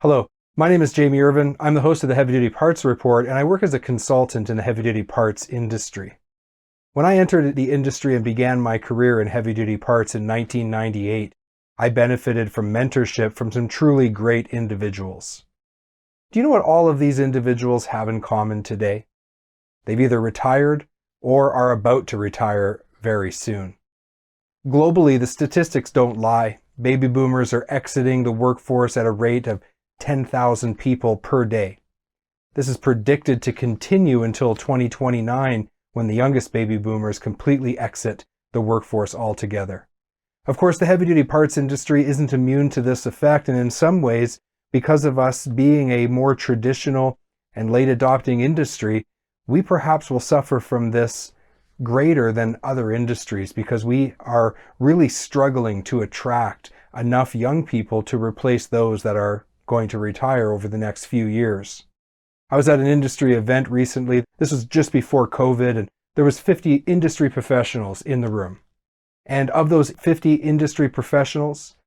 Hello, my name is Jamie Irvin. I'm the host of the Heavy Duty Parts Report, and I work as a consultant in the heavy duty parts industry. When I entered the industry and began my career in heavy duty parts in 1998, I benefited from mentorship from some truly great individuals. Do you know what all of these individuals have in common today? They've either retired or are about to retire very soon. Globally, the statistics don't lie. Baby boomers are exiting the workforce at a rate of 10,000 people per day. This is predicted to continue until 2029, when the youngest baby boomers completely exit the workforce altogether. Of course, the heavy-duty parts industry isn't immune to this effect, and in some ways, because of us being a more traditional and late-adopting industry, we perhaps will suffer from this greater than other industries because we are really struggling to attract enough young people to replace those that are going to retire over the next few years. I was at an industry event recently. This was just before COVID, and there was 50 industry professionals in the room. And of those 50 industry professionals,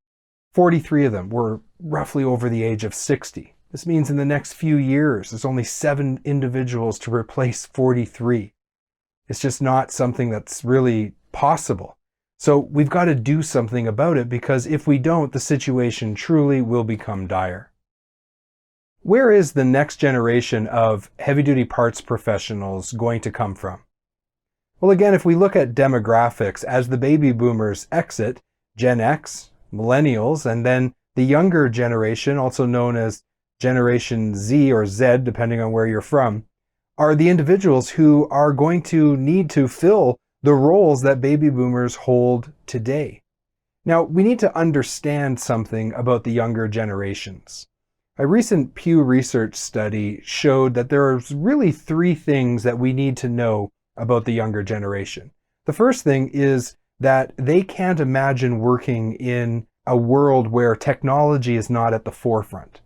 43 of them were roughly over the age of 60. This means in the next few years, there's only 7 individuals to replace 43. It's just not something that's really possible. So we've got to do something about it, because if we don't, the situation truly will become dire. Where is the next generation of heavy-duty parts professionals going to come from? Well, again, if we look at demographics, as the baby boomers exit, Gen X, Millennials, and then the younger generation, also known as Generation Z or Z, depending on where you're from, are the individuals who are going to need to fill the roles that baby boomers hold today. Now, we need to understand something about the younger generations. A recent Pew Research study showed that there are really 3 things that we need to know about the younger generation. The first thing is that they can't imagine working in a world where technology is not at the forefront.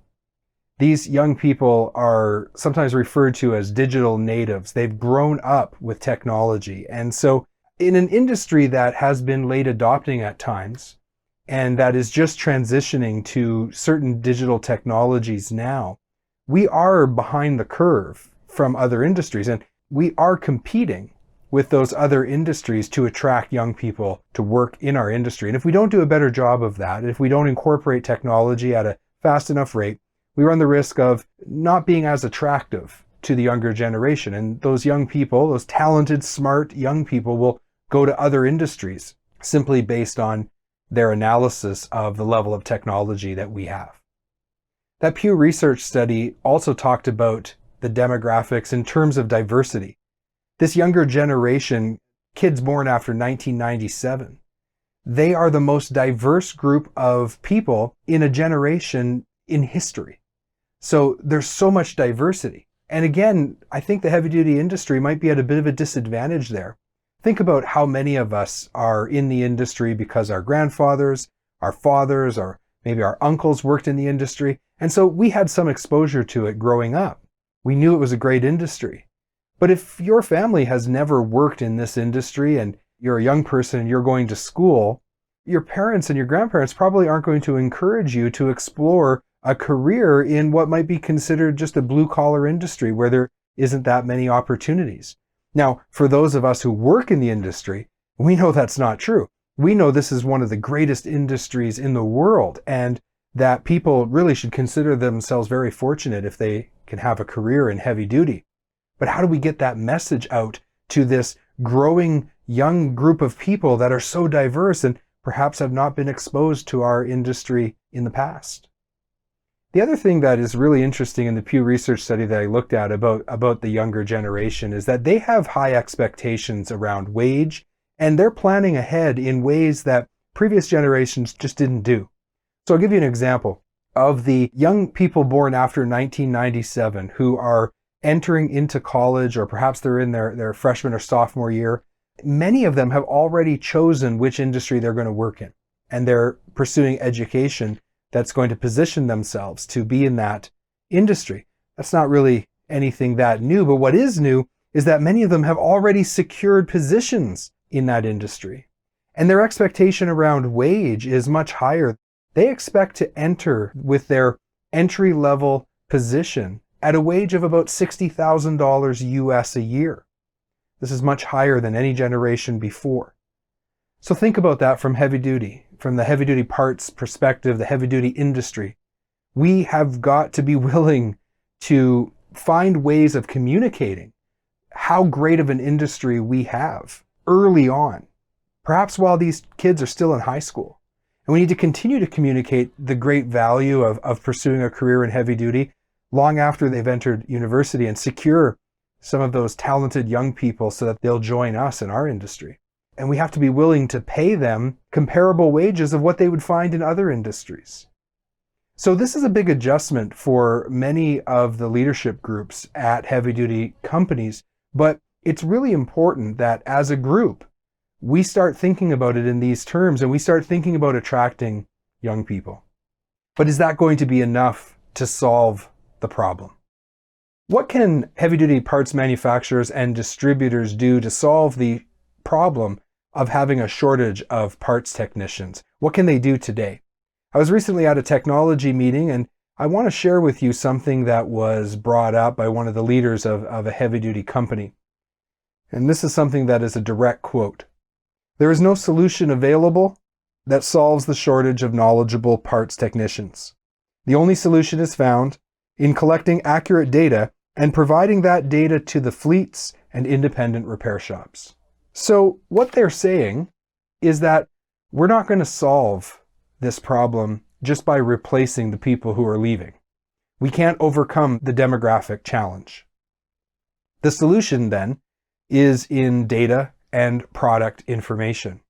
These young people are sometimes referred to as digital natives. They've grown up with technology. And so in an industry that has been late adopting at times, and that is just transitioning to certain digital technologies now, we are behind the curve from other industries, and we are competing with those other industries to attract young people to work in our industry. And if we don't do a better job of that, if we don't incorporate technology at a fast enough rate, we run the risk of not being as attractive to the younger generation. And those young people, those talented, smart young people, will go to other industries simply based on their analysis of the level of technology that we have. That Pew Research study also talked about the demographics in terms of diversity. This younger generation, kids born after 1997, they are the most diverse group of people in a generation in history. So there's so much diversity. And again, I think the heavy-duty industry might be at a bit of a disadvantage there. Think about how many of us are in the industry because our grandfathers, our fathers, or maybe our uncles worked in the industry. And so we had some exposure to it growing up. We knew it was a great industry. But if your family has never worked in this industry and you're a young person and you're going to school, your parents and your grandparents probably aren't going to encourage you to explore a career in what might be considered just a blue-collar industry where there isn't that many opportunities. Now, for those of us who work in the industry, we know that's not true. We know this is one of the greatest industries in the world, and that people really should consider themselves very fortunate if they can have a career in heavy duty. But how do we get that message out to this growing young group of people that are so diverse and perhaps have not been exposed to our industry in the past? The other thing that is really interesting in the Pew Research study that I looked at about the younger generation is that they have high expectations around wage, and they're planning ahead in ways that previous generations just didn't do. So I'll give you an example of the young people born after 1997 who are entering into college, or perhaps they're in their freshman or sophomore year. Many of them have already chosen which industry they're going to work in, and they're pursuing education that's going to position themselves to be in that industry. That's not really anything that new, but what is new is that many of them have already secured positions in that industry. And their expectation around wage is much higher. They expect to enter with their entry-level position at a wage of about $60,000 US a year. This is much higher than any generation before. So think about that from heavy duty, from the heavy duty parts perspective, the heavy duty industry. We have got to be willing to find ways of communicating how great of an industry we have early on, perhaps while these kids are still in high school. And we need to continue to communicate the great value of pursuing a career in heavy duty long after they've entered university and secure some of those talented young people so that they'll join us in our industry. And we have to be willing to pay them comparable wages of what they would find in other industries. So this is a big adjustment for many of the leadership groups at heavy-duty companies, but it's really important that as a group, we start thinking about it in these terms and we start thinking about attracting young people. But is that going to be enough to solve the problem? What can heavy-duty parts manufacturers and distributors do to solve the problem of having a shortage of parts technicians? What can they do today? I was recently at a technology meeting and I want to share with you something that was brought up by one of the leaders of a heavy-duty company. And this is something that is a direct quote. "There is no solution available that solves the shortage of knowledgeable parts technicians. The only solution is found in collecting accurate data and providing that data to the fleets and independent repair shops." So what they're saying is that we're not going to solve this problem just by replacing the people who are leaving. We can't overcome the demographic challenge. The solution then is in data and product information,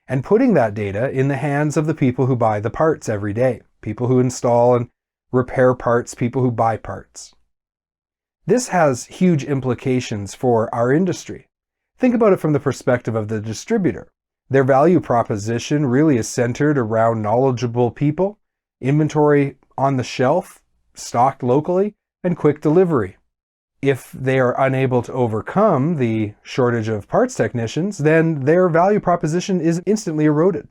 and putting that data in the hands of the people who buy the parts every day, people who install and repair parts, people who buy parts. This has huge implications for our industry. Think about it from the perspective of the distributor. Their value proposition really is centered around knowledgeable people, inventory on the shelf, stocked locally, and quick delivery. If they are unable to overcome the shortage of parts technicians, then their value proposition is instantly eroded.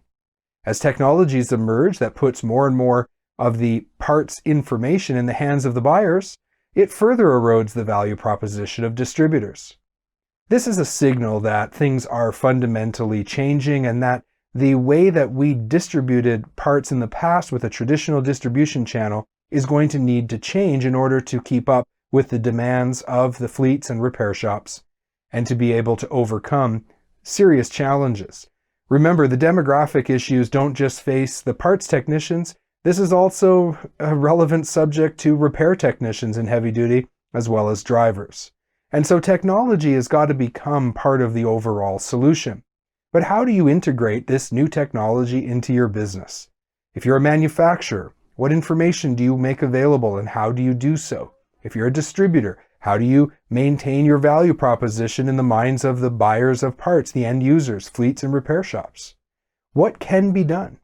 As technologies emerge that puts more and more of the parts information in the hands of the buyers, it further erodes the value proposition of distributors. This is a signal that things are fundamentally changing and that the way that we distributed parts in the past with a traditional distribution channel is going to need to change in order to keep up with the demands of the fleets and repair shops and to be able to overcome serious challenges. Remember, the demographic issues don't just face the parts technicians. This is also a relevant subject to repair technicians in heavy duty as well as drivers. And so technology has got to become part of the overall solution. But how do you integrate this new technology into your business? If you're a manufacturer, what information do you make available and how do you do so? If you're a distributor, how do you maintain your value proposition in the minds of the buyers of parts, the end users, fleets and repair shops? What can be done?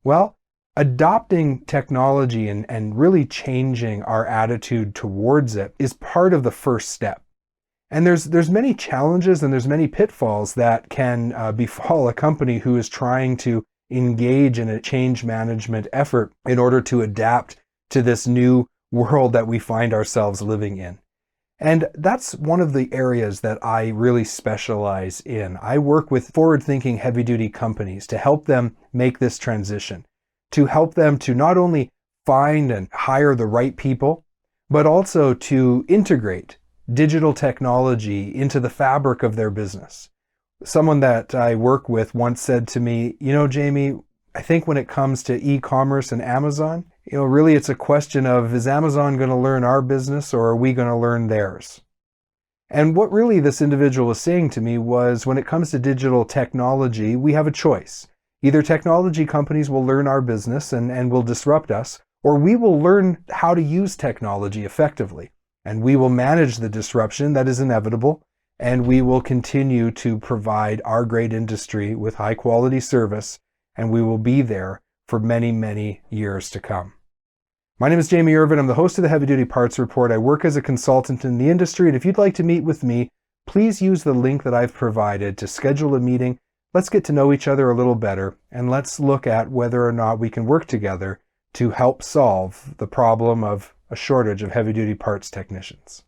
Well, adopting technology and really changing our attitude towards it is part of the first step. And there's many challenges and there's many pitfalls that can befall a company who is trying to engage in a change management effort in order to adapt to this new world that we find ourselves living in. And that's one of the areas that I really specialize in. I work with forward-thinking heavy-duty companies to help them make this transition, to help them to not only find and hire the right people, but also to integrate digital technology into the fabric of their business. Someone that I work with once said to me, Jamie, I think when it comes to e-commerce and Amazon, really it's a question of, is Amazon going to learn our business or are we going to learn theirs? And what really this individual was saying to me was, when it comes to digital technology, we have a choice. Either technology companies will learn our business and will disrupt us, or we will learn how to use technology effectively. And we will manage the disruption that is inevitable, and we will continue to provide our great industry with high quality service, and we will be there for many, many years to come. My name is Jamie Irvin. I'm the host of the Heavy Duty Parts Report. I work as a consultant in the industry, and if you'd like to meet with me, please use the link that I've provided to schedule a meeting. Let's get to know each other a little better, and let's look at whether or not we can work together to help solve the problem of a shortage of heavy-duty parts technicians.